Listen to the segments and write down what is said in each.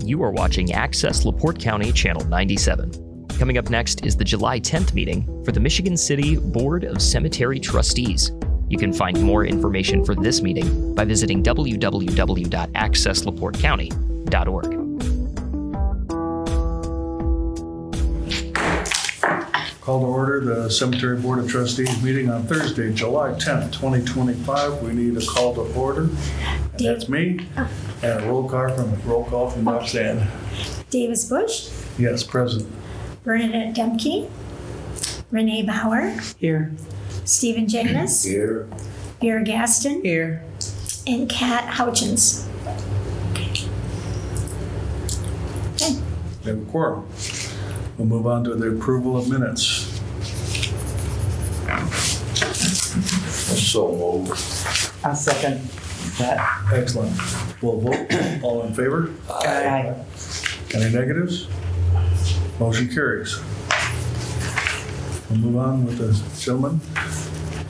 You are watching Access LaPorte County Channel 97. Coming up next is the July 10th meeting for the Michigan City Board of Cemetery Trustees. You can find more information for this meeting by visiting www.accesslaportecounty.org. Call to order the Cemetery Board of Trustees meeting on Thursday, July 10th, 2025. We need a call to order. And that's me. And a roll call from Roxanne. Davis Bush. Yes, present. Bernadette Demke. Renee Bauer. Here. Stephen Janus. Here. Vera Gaston. Here. And Kat Houchins. Okay. We have a quorum. We'll move on to the approval of minutes. So moved. I'll second that. Excellent. We'll vote. All in favor? Aye. Any negatives? Motion carries. We'll move on with the gentleman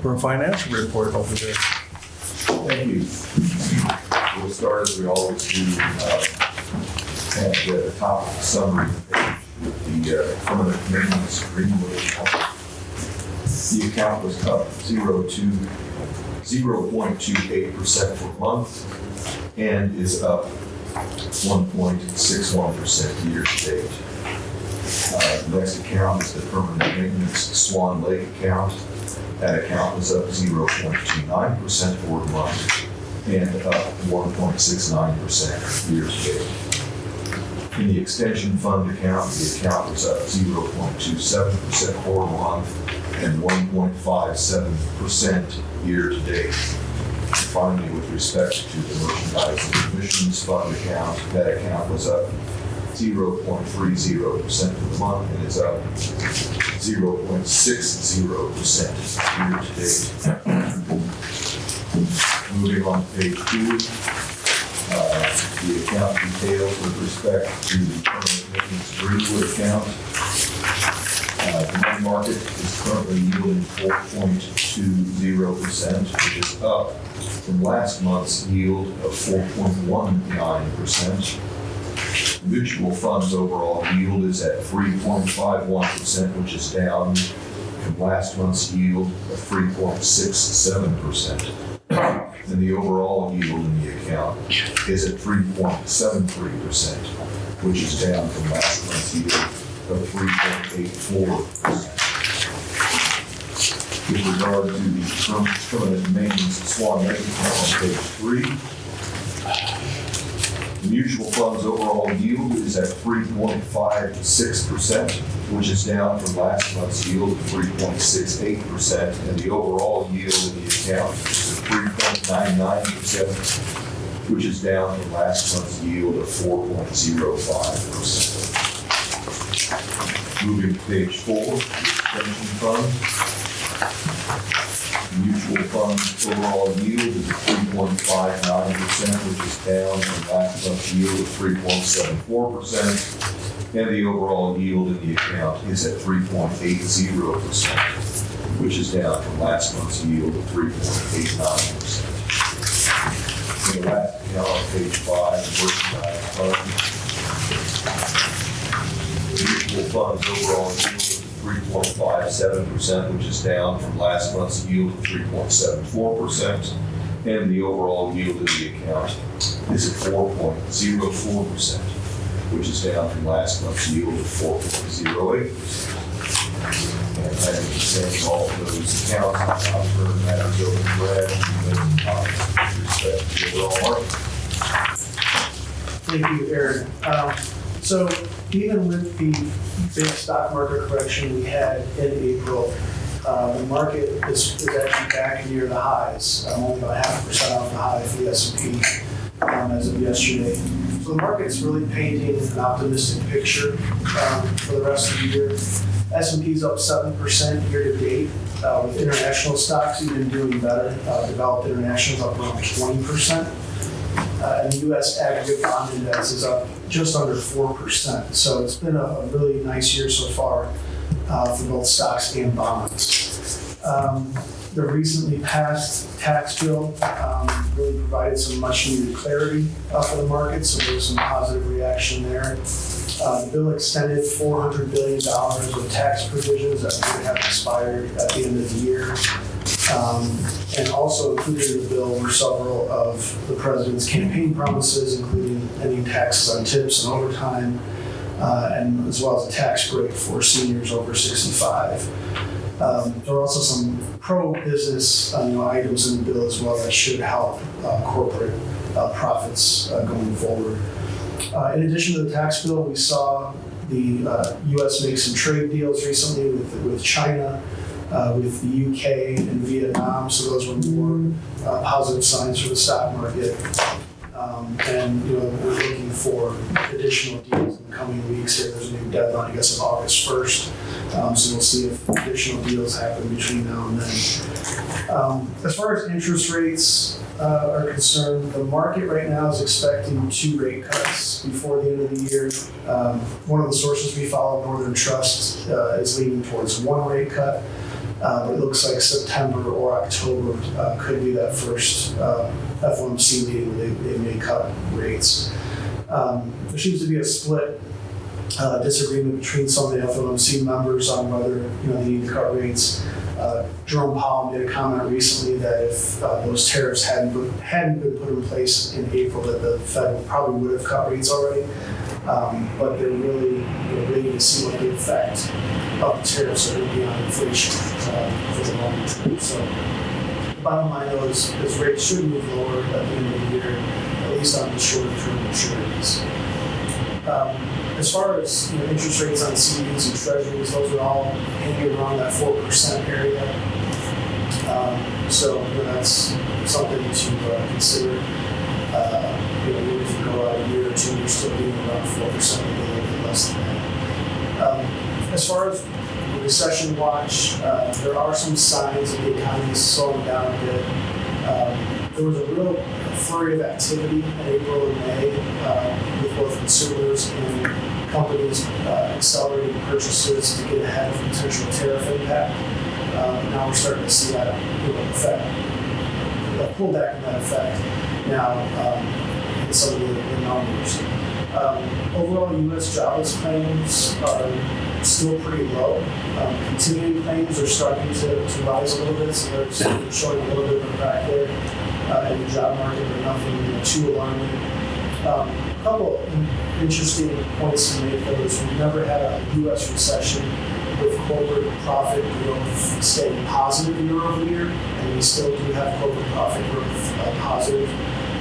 for a financial report over there. Thank you. We'll start as we always do at the top of the summary page with the permanent maintenance agreement account. The account was up 0.28% per month and is up 1.61% year to date. The next account is the permanent maintenance Swan Lake account. That account was up 0.29% for the month and up 1.69% year to date. In the extension fund account, the account was up 0.27% for the month and 1.57% year to date. Finally, with respect to the merchandise and commissions fund account, that account was up 0.30% for the month and is up 0.60% year to date. Moving on to page 2, the account details with respect to the permanent maintenance Greenwood account. The money market is currently yielding 4.20%, which is up from last month's yield of 4.19%. Mutual funds overall yield is at 3.51%, which is down from last month's yield of 3.67%. And the overall yield in the account is at 3.73%, which is down from last month's yield of 3.84%. With regard to the permanent maintenance Swan Lake account on page 3, the mutual funds overall yield is at 3.56%, which is down from last month's yield of 3.68%, and the overall yield in the account is at 3.99%, which is down from last month's yield of 4.05%. Moving to page 4, the extension fund. Mutual funds overall yield is at 3.59%, which is down from last month's yield of 3.74%, and the overall yield in the account is at 3.80%, which is down from last month's yield of 3.89%. In the last account on page 5, the merchandise fund. Mutual funds overall yield 3.57%, which is down from last month's yield of 3.74%, and the overall yield in the account is at 4.04%, which is down from last month's yield of 4.08%. And having examined all of those accounts, I'll turn matters over to Brad and make comments with respect to the overall market. Thank you, Aaron. So even with the big stock market correction we had in April, the market is actually back near the highs, only about 0.5% off the high for the S&P as of yesterday. So the market's really painting an optimistic picture for the rest of the year. S&P's up 7% year to date, with international stocks even doing better. Developed internationals up around 20%. And the U.S. aggregate bond index is up just under 4%. So it's been a really nice year so far for both stocks and bonds. The recently passed tax bill really provided some much needed clarity for the market, so there was some positive reaction there. The bill extended $400 billion of tax provisions that would have expired at the end of the year. And also included in the bill were several of the president's campaign promises, including ending taxes on tips and overtime, and as well as a tax break for seniors over 65. There are also some pro-business items in the bill as well that should help corporate profits going forward. In addition to the tax bill, we saw the U.S. make some trade deals recently with China, with the UK and Vietnam, so those were more positive signs for the stock market. And we're looking for additional deals in the coming weeks. Here, there's a new deadline, I guess, of August 1st. So we'll see if additional deals happen between now and then. As far as interest rates are concerned, the market right now is expecting 2 rate cuts before the end of the year. One of the sources we follow, Northern Trust, is leaning towards 1 rate cut. It looks like September or October could be that first FOMC meeting where they may cut rates. There seems to be a split disagreement between some of the FOMC members on whether they need to cut rates. Jerome Powell made a comment recently that if those tariffs hadn't been put in place in April, that the Fed probably would have cut rates already. But they're really waiting to see what the effect of the tariffs are going to be on inflation for the long term. So the bottom line is rates should move lower at the end of the year, at least on the shorter term maturities. As far as interest rates on CDs and treasuries, those are all hanging around that 4% area. So that's something to consider. Even if you go out a year or two, you're still being around 4%, maybe a little bit less than that. As far as recession watch, there are some signs that the economy is slowing down a bit. There was a real flurry of activity in April and May with both consumers and companies accelerating purchases to get ahead of potential tariff impact. Now we're starting to see that effect, a pullback in that effect now in some of the numbers. Overall, U.S. jobless claims are still pretty low. Continuing claims are starting to rise a little bit, so they're showing a little bit of a crack there in the job market, but nothing too alarming. A couple interesting points to make, though, is we've never had a U.S. recession with corporate profit growth staying positive year over year, and we still do have corporate profit growth positive.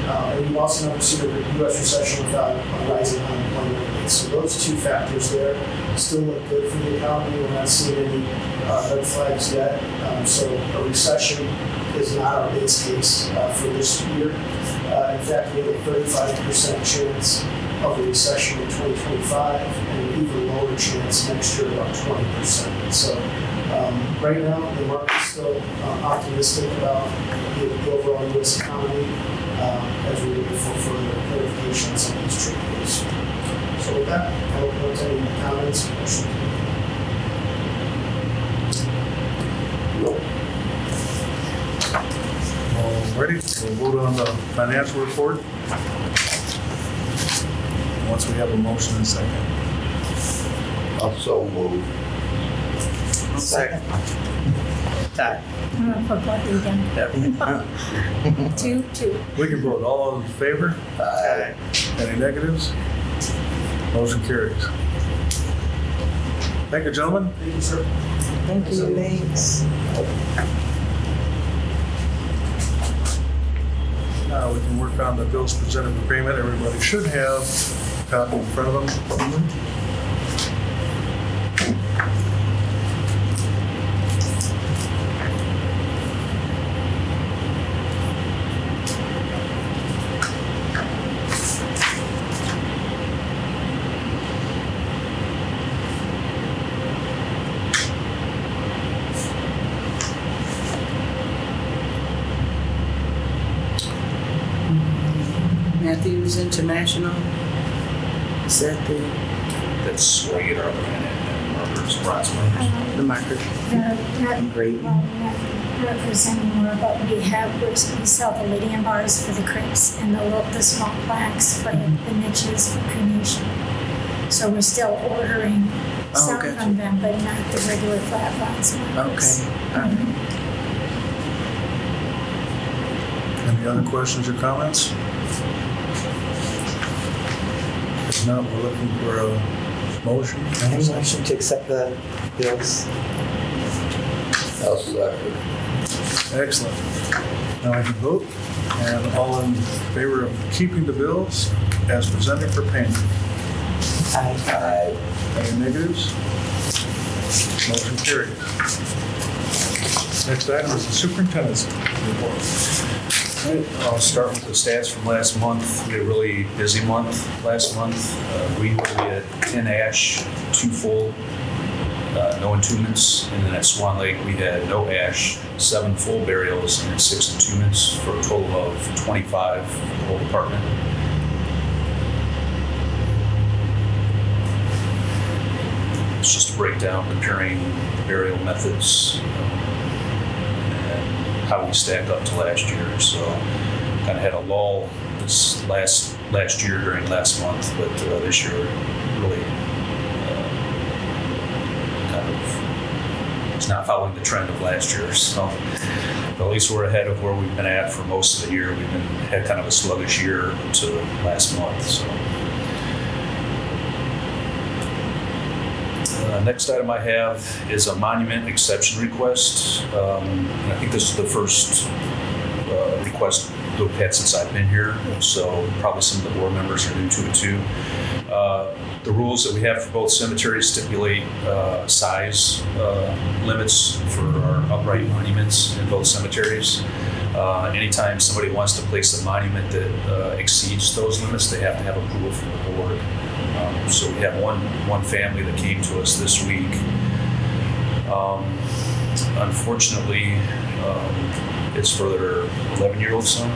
And we've also never seen a U.S. recession without a rising unemployment rate. So those 2 factors there still look good for the economy. We're not seeing any red flags yet. So a recession is not our base case for this year. In fact, we have a 35% chance of a recession in 2025 and an even lower chance next year, about 20%. So right now, the market's still optimistic about the overall U.S. economy as we look for further clarification on some of these trade deals. So with that, I'll open up to any comments or questions. Alrighty, we'll vote on the financial report once we have a motion and second. Also move. Second. I'm going to put both again. 2. We can vote. All in favor? Aye. Any negatives? Motion carries. Thank you, gentlemen. Thank you, sir. Thank you, thanks. Now we can work on the bills presented for payment. Everybody should have a copy in front of them. Matthews International. Is that That's where you get our minute and murders, approximately. the marker? The Great. us anymore, but we sell the Lydian bars for the crepes and the small plaques for the niches for cremation. So we're still ordering some gotcha. from them, but not the regular flat bronze markers. Okay. All right. Any other questions or comments? If not, we're looking for a motion. Any motion to accept the bills? I'll second. Excellent. Now I can vote, and all in favor of keeping the bills as presented for payment. Aye. Any negatives? Motion carries. Next item is the superintendent's report. I'll start with the stats from last month. We had a really busy month last month. Greenwood, we had 10 ash, 2 full, no entombments. And then at Swan Lake, we had no ash, 7 full burials, and 6 entombments for a total of 25 for the whole department. It's just a breakdown comparing burial methods and how we stack up to last year. So kind of had a lull this last year during last month, but this year really kind of it's not following the trend of last year. So at least we're ahead of where we've been at for most of the year. We've had kind of a sluggish year to last month. So. Next item I have is a monument exception request. And I think this is the first request we've had since I've been here, so probably some of the board members are new to it too. The rules that we have for both cemeteries stipulate size limits for our upright monuments in both cemeteries. Anytime somebody wants to place a monument that exceeds those limits, they have to have approval from the board. So we have one family that came to us this week. Unfortunately, it's for their 11-year-old son.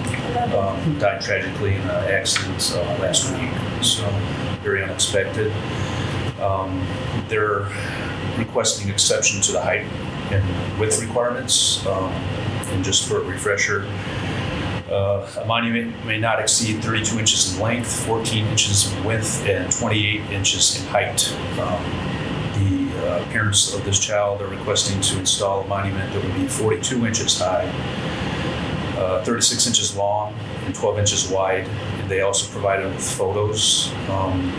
Died tragically in an accident last week, so very unexpected. They're requesting exception to the height and width requirements. And just for a refresher, a monument may not exceed 32 inches in length, 14 inches in width, and 28 inches in height. The parents of this child are requesting to install a monument that would be 42 inches high, 36 inches long, and 12 inches wide. And they also provided with photos.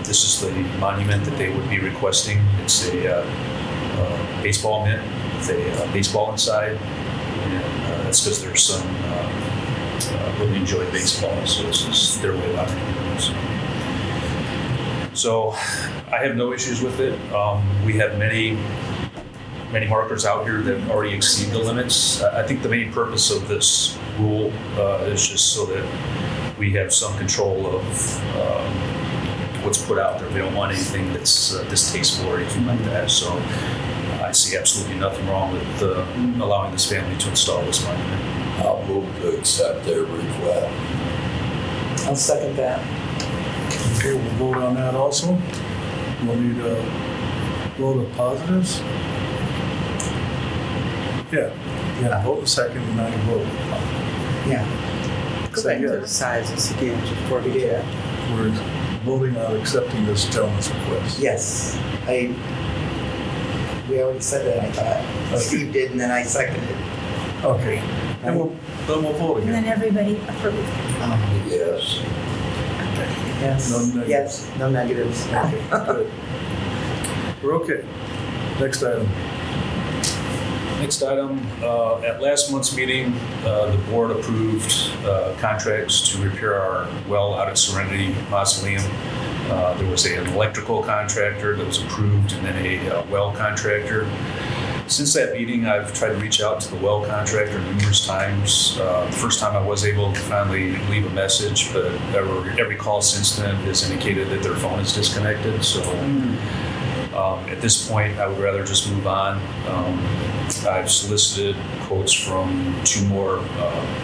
This is the monument that they would be requesting. It's a baseball mitt with a baseball inside, and that's because their son really enjoy baseball, so this is their way of honoring him. So I have no issues with it. We have many markers out here that already exceed the limits. I think the main purpose of this rule is just so that we have some control of what's put out there. We don't want anything that's distasteful or anything like that. So I see absolutely nothing wrong with allowing this family to install this monument. I'll move to accept their request. I'll second that. Okay, we'll vote on that also. We'll need a vote of positives. Yeah, vote a second and not a vote. Yeah. Go back to the sizes again before we do that. We're voting on accepting this gentleman's request. Yes, we already said that, I thought. Steve did, and then I seconded. Okay, then we'll vote And then again. everybody approved. Yes. Yes. No negatives. Yes, no negatives. Okay, good. We're okay. Next item. Next item, at last month's meeting, the board approved contracts to repair our well out at Serenity Mausoleum. There was an electrical contractor that was approved and then a well contractor. Since that meeting, I've tried to reach out to the well contractor numerous times. The first time I was able to finally leave a message, but every call since then has indicated that their phone is disconnected. So at this point, I would rather just move on. I've solicited quotes from 2 more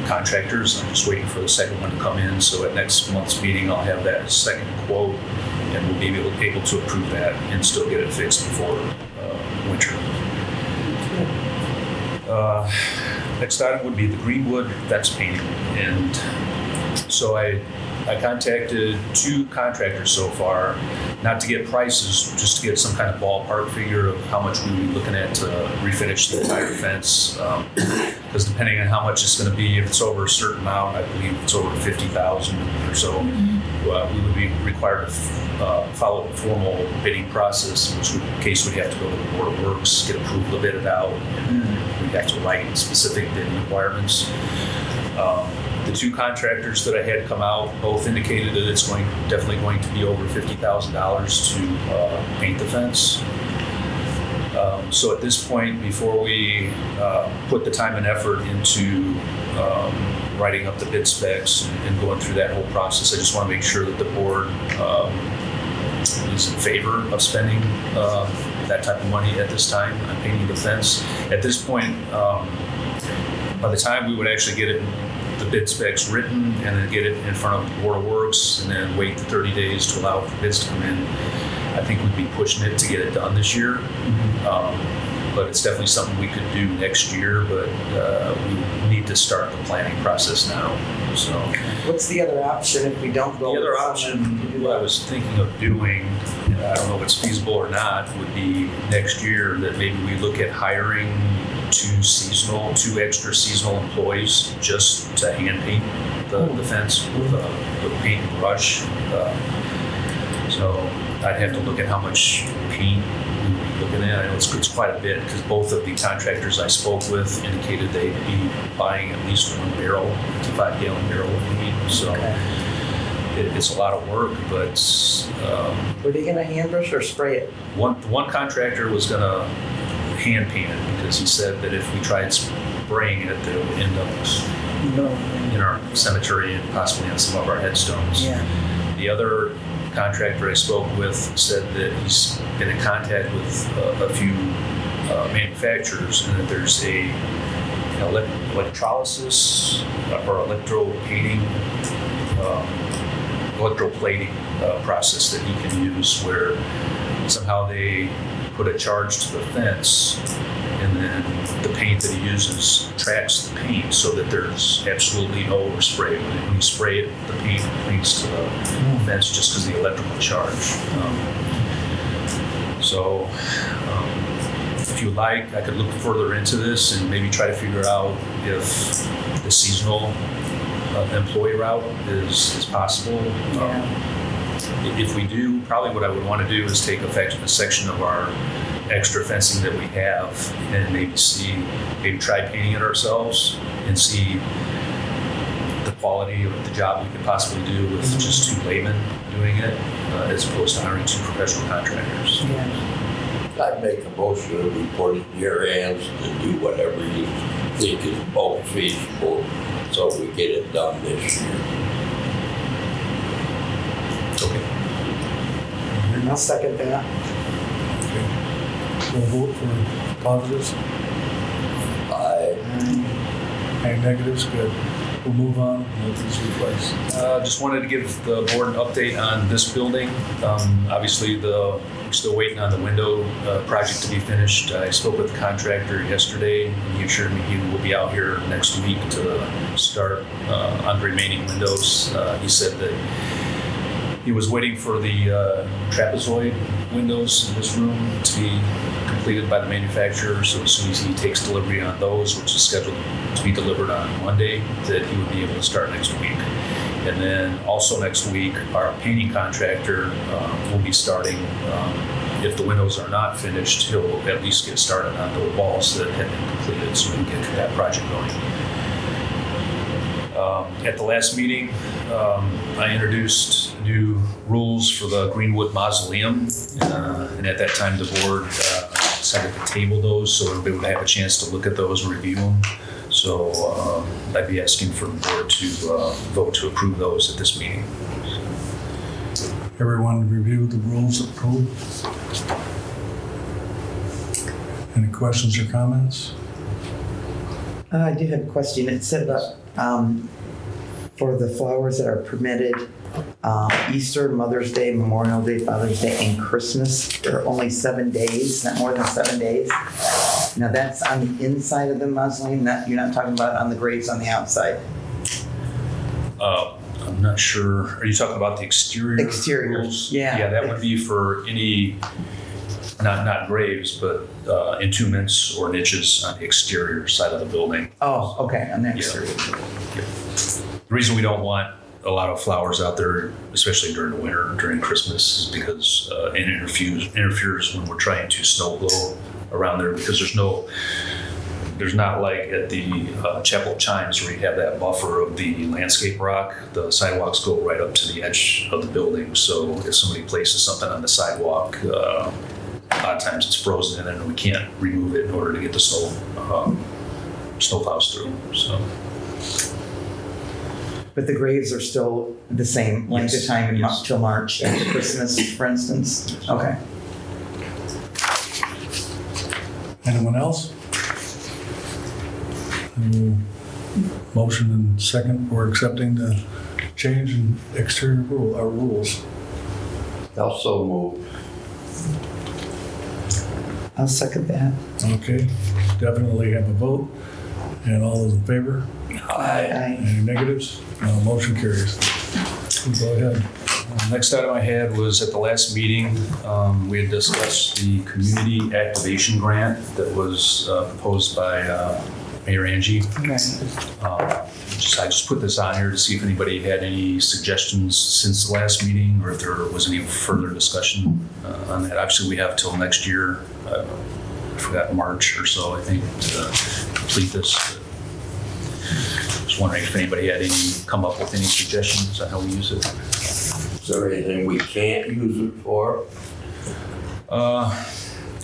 contractors. I'm just waiting for the second one to come in. So at next month's meeting, I'll have that second quote, and we'll be able to approve that and still get it fixed before winter. Next item would be the Greenwood fence painting. And so I contacted 2 contractors so far, not to get prices, just to get some kind of ballpark figure of how much we would be looking at to refinish the entire fence. Because depending on how much it's going to be, if it's over a certain amount, I believe it's over 50,000 or so, we would be required to follow a formal bidding process, in which case we'd have to go to the Board of Works, get approval to bid it out, and we'd have to write specific bidding requirements. The 2 contractors that I had come out both indicated that it's definitely going to be over $50,000 to paint the fence. So at this point, before we put the time and effort into writing up the bid specs and going through that whole process, I just want to make sure that the board is in favor of spending that type of money at this time on painting the fence. At this point, by the time we would actually get the bid specs written and then get it in front of the Board of Works and then wait the 30 days to allow for bids to come in, I think we'd be pushing it to get it done this year. But it's definitely something we could do next year, but we need to start the planning process now. So, What's the other option if we don't go? the other with option, someone? what I was thinking of doing, I don't know if it's feasible or not, would be next year that maybe we look at hiring 2 extra seasonal employees just to hand paint the fence with paint and brush. So I'd have to look at how much paint we would be looking at. I know it's quite a bit because both of the contractors I spoke with indicated they'd be buying at least 1 barrel, 55-gallon barrel of paint. So it's a lot of work, but Were they going to hand brush or spray it? one contractor was going to hand paint it because he said that if we tried spraying it, it would end up in our cemetery and possibly on some of our headstones. Yeah. The other contractor I spoke with said that he's been in contact with a few manufacturers and that there's a electrolysis or electroplating process that he can use where somehow they put a charge to the fence and then the paint that he uses tracks the paint so that there's absolutely no overspray. When you spray it, the paint clings to the fence just because of the electrical charge. If you like, I could look further into this and maybe try to figure out if the seasonal employee route is possible. If we do, probably what I would want to do is take a section of our extra fencing that we have and maybe try painting it ourselves and see the quality of the job we could possibly do with just 2 laymen doing it as opposed to hiring 2 professional contractors. I'd make a motion that we put it in your hands and do whatever you think is most feasible so we get it done this year. Okay. And I'll second that. We'll vote for positives. Any negatives? Good. We'll move on. Let these replace. Just wanted to give the board an update on this building. Obviously, we're still waiting on the window project to be finished. I spoke with the contractor yesterday, and he assured me he will be out here next week to start on the remaining windows. He said that he was waiting for the trapezoid windows in this room to be completed by the manufacturer. So as soon as he takes delivery on those, which is scheduled to be delivered on Monday, that he would be able to start next week. And then also next week, our painting contractor will be starting. If the windows are not finished, he'll at least get started on the walls that have been completed so we can get that project going. At the last meeting, I introduced new rules for the Greenwood Mausoleum, and at that time the board decided to table those so everybody would have a chance to look at those and review them. So I'd be asking for the board to vote to approve those at this meeting. Everyone review the rules approved. Any questions or comments? I do have a question. It said that for the flowers that are permitted, Easter, Mother's Day, Memorial Day, Father's Day, and Christmas, there are only 7 days, not more than 7 days. Now that's on the inside of the mausoleum, you're not talking about on the graves on the outside? I'm not sure. Are you talking about the exterior? Exterior, rules? yeah. Yeah, that would be for any, not graves, but entombments or niches on the exterior side of the building. Oh, okay, on the Yeah. exterior. The reason we don't want a lot of flowers out there, especially during the winter, during Christmas, is because it interferes when we're trying to snow blow around there, because there's not like at the Chapel Chimes where you have that buffer of the landscape rock. The sidewalks go right up to the edge of the building. So if somebody places something on the sidewalk, a lot of times it's frozen in and we can't remove it in order to get the snow plows through. So. But the graves are still the same length of Yes, time yes. till March, Christmas, for instance? Okay. Anyone else? Motion and second for accepting the change in exterior rules. Also moved. I'll second that. Okay, definitely have a vote. And all those in favor? Aye. Any negatives? No, motion carries. Go ahead. Next item I had was at the last meeting, we had discussed the community activation grant that was proposed by Mayor Angie. Okay. I just put this on here to see if anybody had any suggestions since the last meeting, or if there was any further discussion on that. Obviously, we have till next year, I forgot, March or so, I think, to complete this. Just wondering if anybody had come up with any suggestions on how we use it. Is there anything we can't use it for?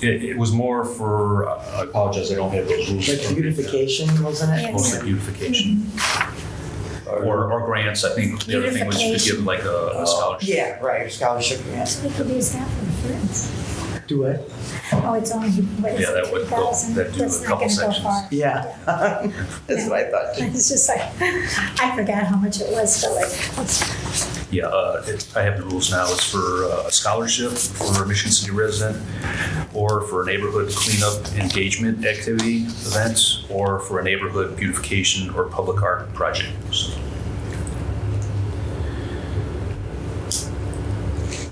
It was more for, I apologize, I don't have those rules. Like beautification, wasn't it? Yes. Mostly beautification. Or grants, I think the other thing was you could give like a scholarship. Yeah, right, scholarship, yeah. So we could use that for the friends. Do it? Oh, it's only, what is Yeah, it, that would go- 2,000? that'd do That's a not couple gonna go sections. far. Yeah. That's what I thought too. It's just like, I forgot how much it was, but like, Yeah, I have the rules now. It's for a scholarship for a Michigan City resident, or for a neighborhood cleanup engagement activity event, or for a neighborhood beautification or public art project.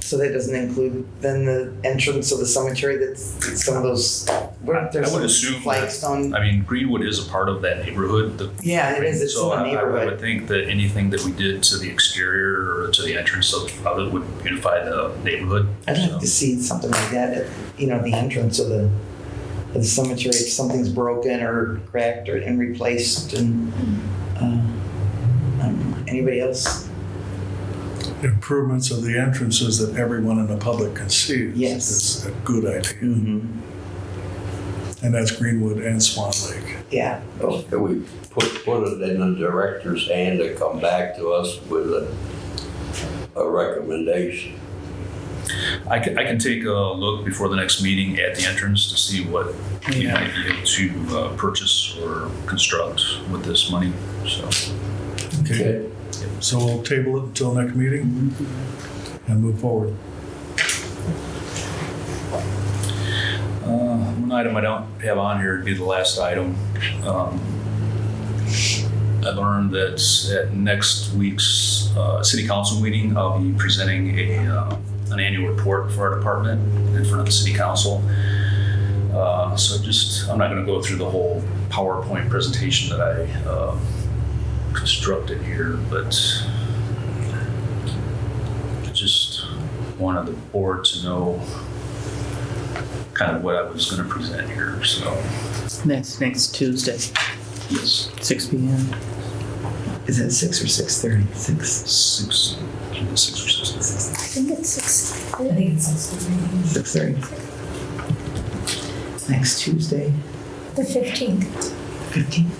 So that doesn't include then the entrance of the cemetery, that's some of those, where there's I would some assume flagstone. I mean, Greenwood is a part of that neighborhood. Yeah, it is, it's So in the I would neighborhood. think that anything that we did to the exterior or to the entrance of it would beautify the neighborhood. I'd like So. to see something like that at, the entrance of the cemetery, if something's broken or cracked and replaced and, I don't know, anybody else? Improvements of the entrances that everyone in the public can see. Yes. Is a good idea. Mm-hmm. And that's Greenwood and Swan Lake. Yeah. Oh, Can we put it in the director's hand to come back to us with a recommendation? I can take a look before the next meeting at the entrance to see what we might be able to purchase or construct with this money. So, Okay. So we'll table it until next meeting and move forward. one item I don't have on here would be the last item. I learned that at next week's city council meeting, I'll be presenting an annual report for our department in front of the city council. So I'm not going to go through the whole PowerPoint presentation that I constructed here, but I just wanted the board to know kind of what I was going to present here. So, That's next Tuesday, yes, 6 p.m. is it 6 or 6:30? 6. 6 or 6. I think it's 6. I think it's 6:30. Next Tuesday, The 15th. 15th.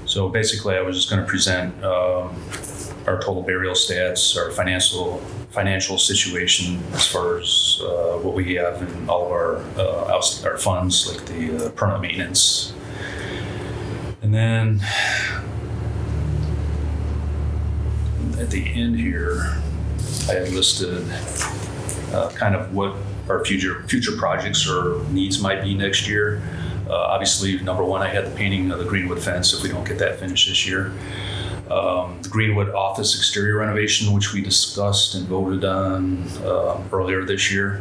So basically, I was just going to present our total burial stats, our financial situation as far as what we have in all of our funds, like the permanent maintenance, and then at the end here, I had listed kind of what our future projects or needs might be next year. Obviously, number one, I had the painting of the Greenwood fence if we don't get that finished this year. The Greenwood office exterior renovation, which we discussed and voted on earlier this year.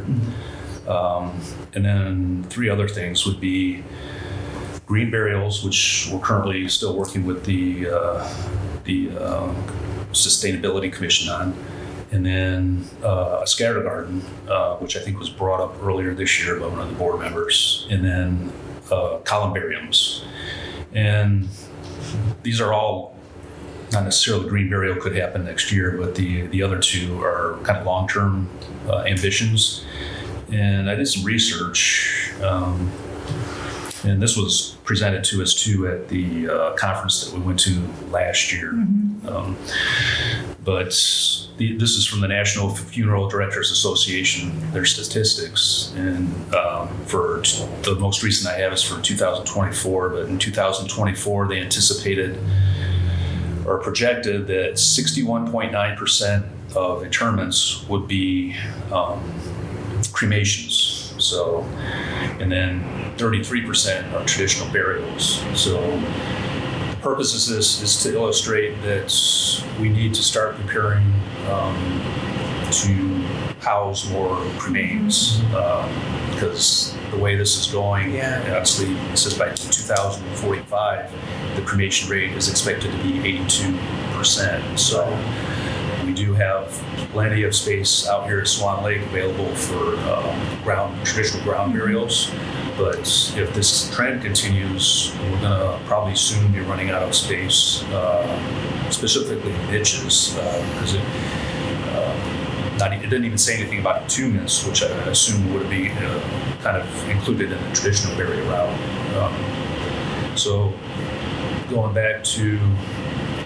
And then 3 other things would be green burials, which we're currently still working with the Sustainability Commission on. And then a scatter garden, which I think was brought up earlier this year by one of the board members. And then columbariums. And these are all, not necessarily green burial could happen next year, but the other 2 are kind of long-term ambitions. And I did some research, and this was presented to us too at the conference that we went to last year. But this is from the National Funeral Directors Association, their statistics. And for the most recent I have is for 2024, but in 2024 they anticipated or projected that 61.9% of interments would be cremations. So, and then 33% are traditional burials. So the purpose of this is to illustrate that we need to start preparing to house more cremains, because the way this is going, obviously it says by 2045 the cremation rate is expected to be 82%. So we do have plenty of space out here at Swan Lake available for traditional ground burials. But if this trend continues, we're going to probably soon be running out of space, specifically niches, because it didn't even say anything about entombments, which I assume would be kind of included in the traditional burial route. So going back to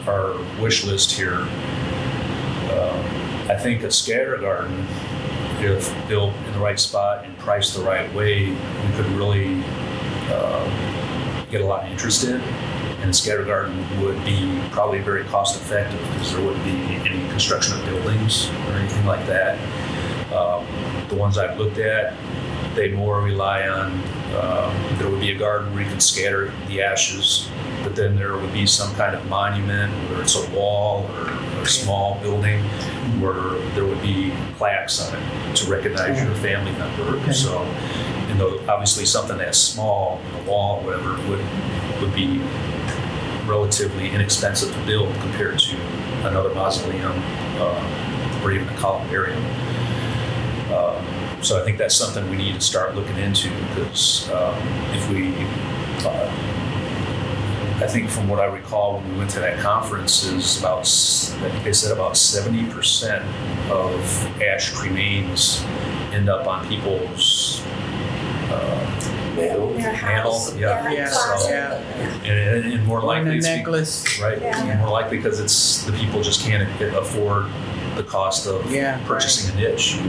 our wish list here, I think a scatter garden, if built in the right spot and priced the right way, we could really get a lot of interest in. And a scatter garden would be probably very cost effective because there wouldn't be any construction of buildings or anything like that. The ones I've looked at, they more rely on, there would be a garden where you could scatter the ashes, but then there would be some kind of monument, whether it's a wall or a small building, where there would be plaques on it to recognize your family member. Okay. So, and though obviously something that's small, a wall, whatever, would be relatively inexpensive to build compared to another mausoleum or even a columbarium. So I think that's something we need to start looking into, because if we, I think from what I recall when we went to that conference, is about, I think they said about 70% of ash cremains end up on people's mantle. And more likely it's necklace. Right. And more likely because it's the people just can't afford the cost of purchasing a niche.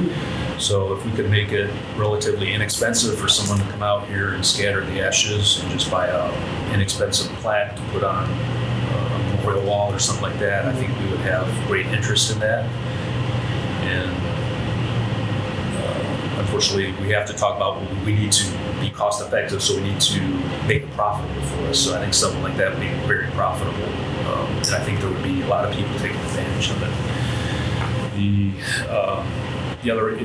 So if we could make it relatively inexpensive for someone to come out here and scatter the ashes and just buy an inexpensive plaque to put on a memorial wall or something like that, I think we would have great interest in that. And unfortunately, we have to talk about we need to be cost effective, so we need to make it profitable for us. So I think something like that would be very profitable. And I think there would be a lot of people taking advantage of it. The other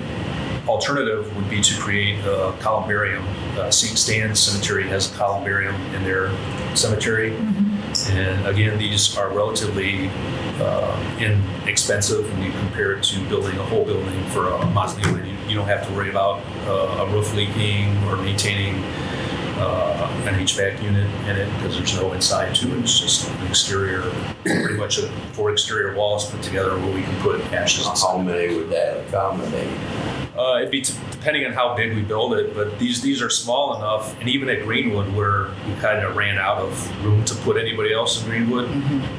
alternative would be to create a columbarium. St. Stan's Cemetery has a columbarium in their cemetery. Mm-hmm. And again, these are relatively inexpensive when you compare it to building a whole building for a mausoleum. You don't have to worry about a roof leaking or maintaining an HVAC unit in it, because there's no inside to it. It's just an exterior, pretty much 4 exterior walls put together where we can put ashes. How many would that accommodate? It'd be depending on how big we build it, but these are small enough, and even at Greenwood, where we kind of ran out of room to put anybody else in Greenwood,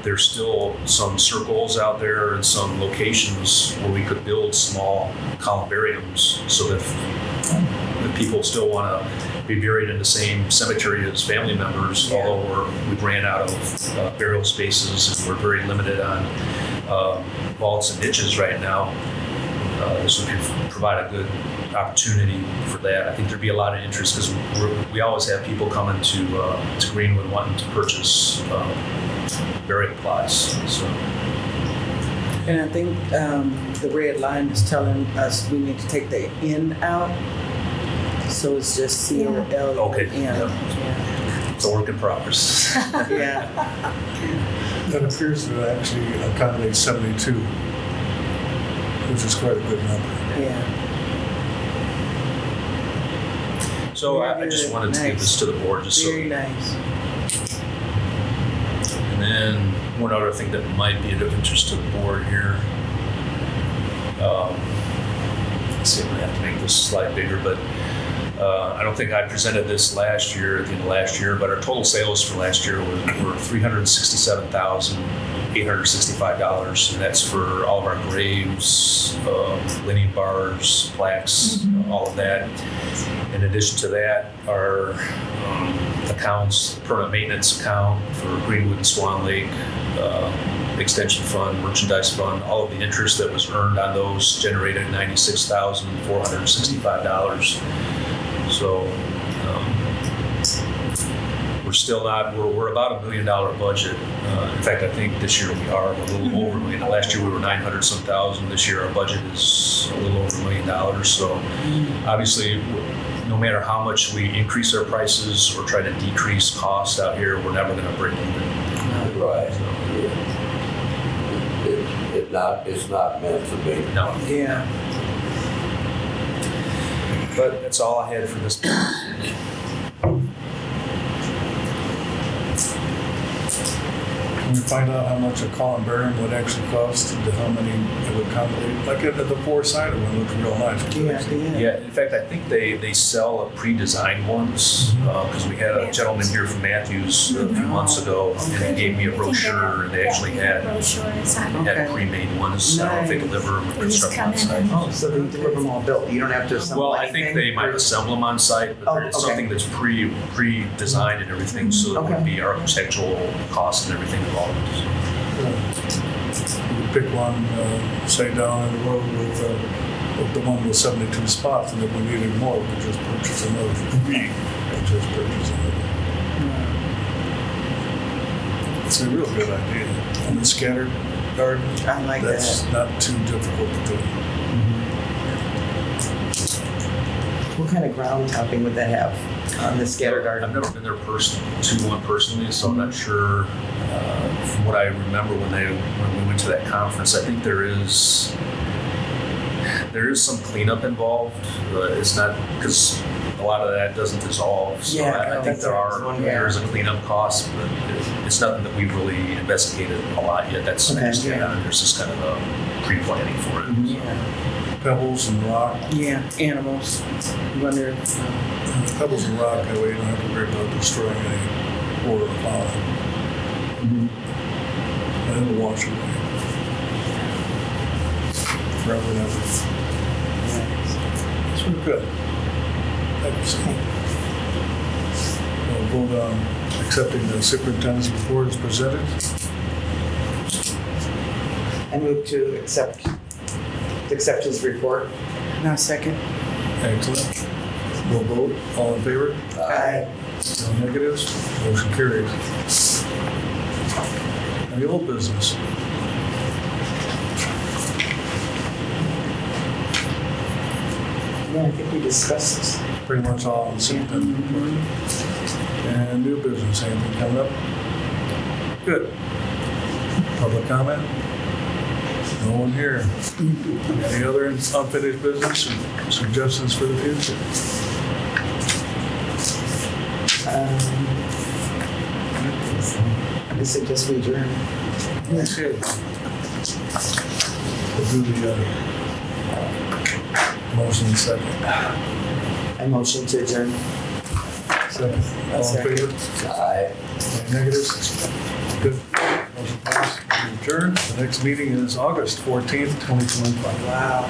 there's still some circles out there and some locations where we could build small columbariums so that if people still want to be buried in the same cemetery as family members, although we've ran out of burial spaces and we're very limited on vaults and niches right now. this would provide a good opportunity for that. I think there'd be a lot of interest because we always have people coming to Greenwood wanting to purchase burial plots. So. And I think the red line is telling us we need to take the N out. So it's just C-O-L-N. Okay. Yeah. It's a work in progress. Yeah. That appears to actually accommodate 72, which is quite a good number. Yeah. So I just wanted to give this to the board just so. Very nice. And then one other thing that might be of interest to the board here. Let's see, I'm gonna have to make this slide bigger, but I don't think I presented this last year, at the end of last year, but our total sales for last year were $367,865, and that's for all of our graves, linear bars, plaques, all of that. In addition to that, our accounts, permanent maintenance account for Greenwood and Swan Lake, extension fund, merchandise fund, all of the interest that was earned on those generated $96,465. So we're still not, we're about $1 million budget. In fact, I think this year we are a little over $1 million. Last year we were 900-some thousand. This year our budget is a little over $1 million. So obviously, no matter how much we increase our prices or try to decrease costs out here, we're never going to break even. Right. It's not meant to be. No. Yeah. But that's all I had for this. Can we find out how much a columbarium would actually cost and how many it would accommodate? Like the four-sided one looks real nice. Yeah, in fact, I think they sell pre-designed ones because we had a gentleman here from Matthews a few months ago and he gave me a brochure and they actually had pre-made ones. I don't know if they deliver them or construct on site. Oh, so they deliver them all built. You don't have to assemble Well, I anything? think they might assemble them on site, but it's okay. something that's pre-designed and everything, so there would be architectural costs and everything involved. You pick one, say down in the road with the one with 72 spots, and if we needed more, we just purchase another. It's a real good idea. And the scattered garden, I like that's that. not too difficult to do. What kind of ground topping would that have on the scatter garden? I've never been there personally, so I'm not sure. From what I remember when we went to that conference, I think there is some cleanup involved. It's not because a lot of that doesn't dissolve. So Yeah, I think there is a cleanup cost, but it's nothing that we've really investigated a lot yet. That's there's just kind of a pre-planning for it. Yeah. Pebbles and rock. Yeah. Animals. Wonder if, Pebbles and rock, that way you don't have to worry about destroying any water or fauna. And it'll wash away. Forever and ever. It's really good. Excellent. We'll vote on accepting the superintendent's report as presented. I move to accept his report. now second. Excellent. We'll vote. All in favor? Aye. No negatives? Motion carries. Any old business? Yeah, I think we discussed Pretty much all in the superintendent. And new business, anything coming up? Good. Public comment? No one here. Any other unfinished business or suggestions for the future? I suggest we adjourn. Okay. We'll do the motion in second. I motion to adjourn. Second. All in favor? Aye. Any negatives? Good. Motion passed. We adjourn. The next meeting is August 14th, 2025. Wow.